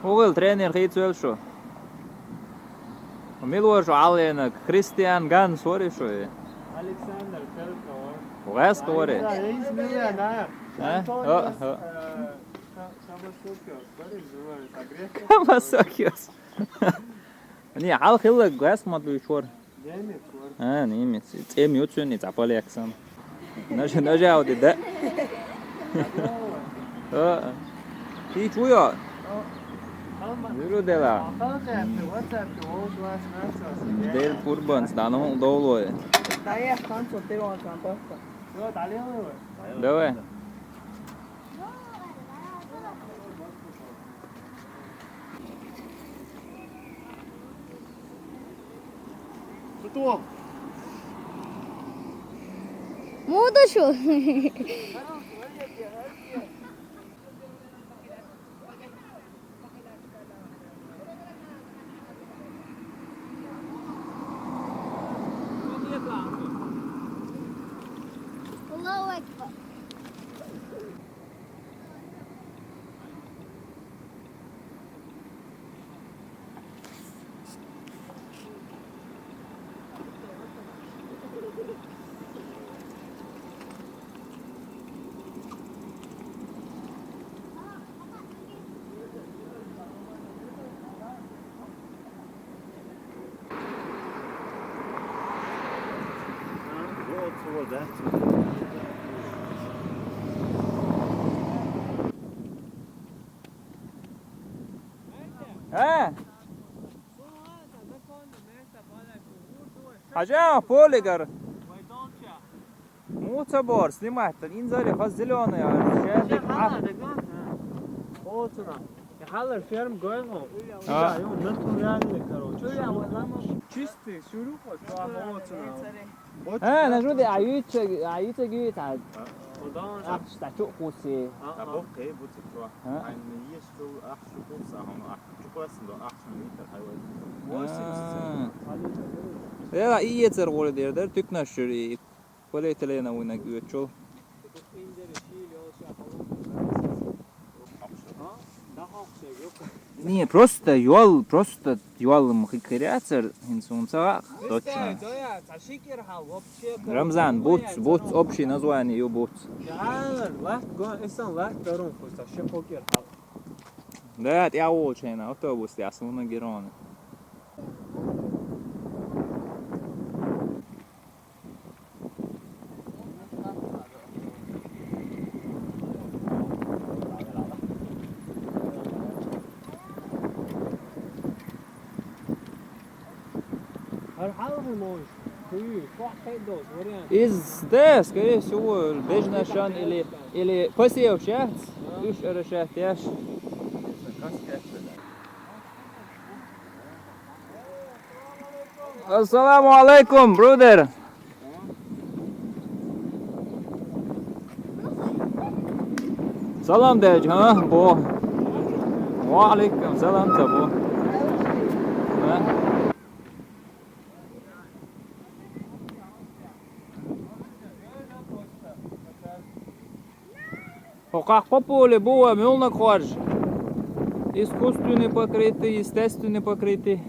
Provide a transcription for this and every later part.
Hoeveel trainer geeft wel zo? Miloš Alenak, Christian Gans, hoor je zo? Alexander Felkauer. Hoe is het hoor je? Ja, hij is miljonair. Masakos. Не, ал хилла газ матуй шор. Немец. Эм юцүн не запалексан. Нажа ауди да. Ти чуё? Юру дела. Дел курбан стану долой. Daí quando solteiro uma campanha. Давай. Готов. Мудошу. Allahu Akbar. Хажа, полигар. Муцабор, снимать. Инзали хаз зеленый. Haller ferm goyma. Ja, jo, nasıl yani короче. Чистый сюрюк вот вот. نجودي عيوت جيت عاد. Sta çok kusi. Aber okay, wo sie so ein Nierstuhl 8 Stunden sagen, 8 kosten da 8 Meter. Ja, ietser går det där tycknaschur i pollettelena och en gutchol. Не, просто юал мхикряцер инсунца точно. Рамзан, буц, общее название ее буц. Да, я очень, автобус, я словно героин. Да, скорее всего, бежнашан или посев шахт, уж решать яш. Ассаламу алейкум, брудер. Salam dej, ha, bo. Wa alaikum salam tabo. Как по полю было, мелно корж. Искусственный покрытый, естественный покрытый.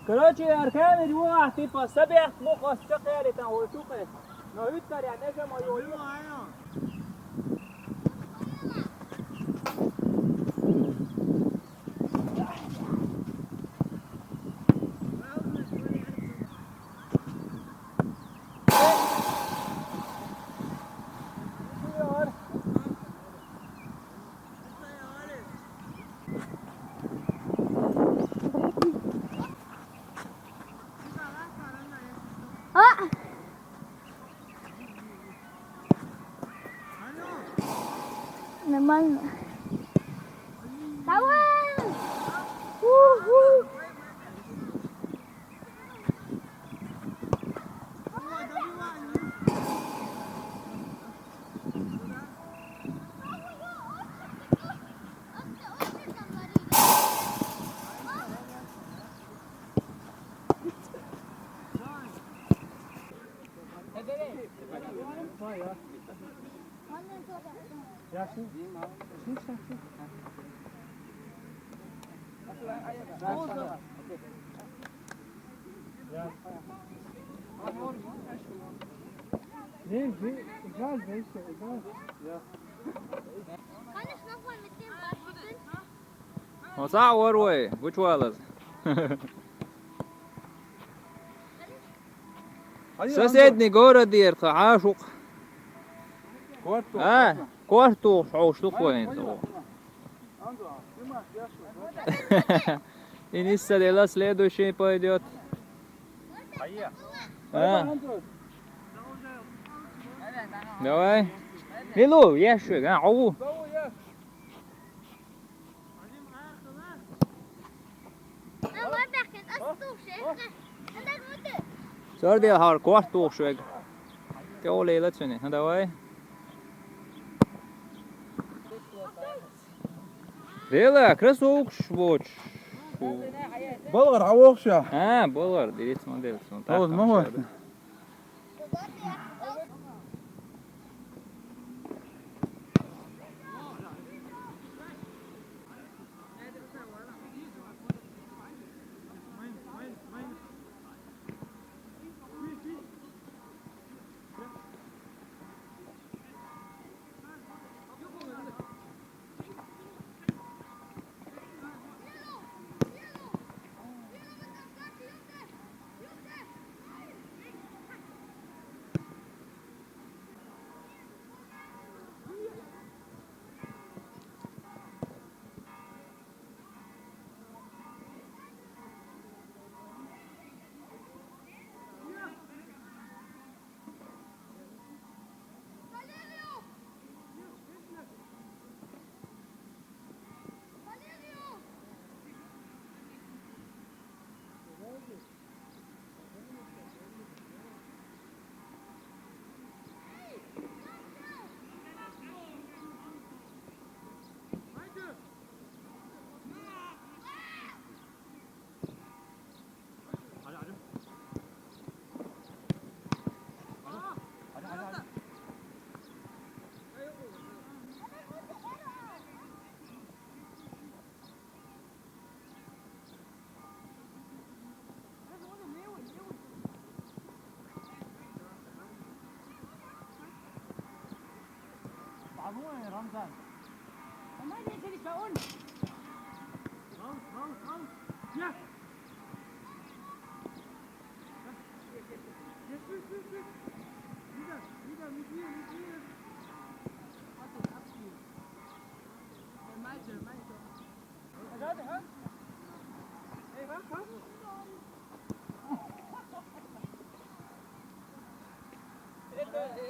Короче, арканы два, типа, собег мухо стекали там, вот шукает. Но витар я не мою. عملنا تعال ووهو. Ja, sim. Sim, sim, sim. Ja. Nee, egal welche, egal. Ja. Kann ich noch mal mit dem basteln? What's that way? Which way is Соседний город دير عاشق. كورتو عاشق وين تو. И низ дела следующий пойдет. Давай. Лилу, ящик, ау. Sör det har kort årsväg. Det är lite synd. Det var ju. Det är krasåks vårt. بلغر عوقشة. Bollar, det är lite som det som. Vad ma hva?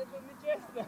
Это нечестно.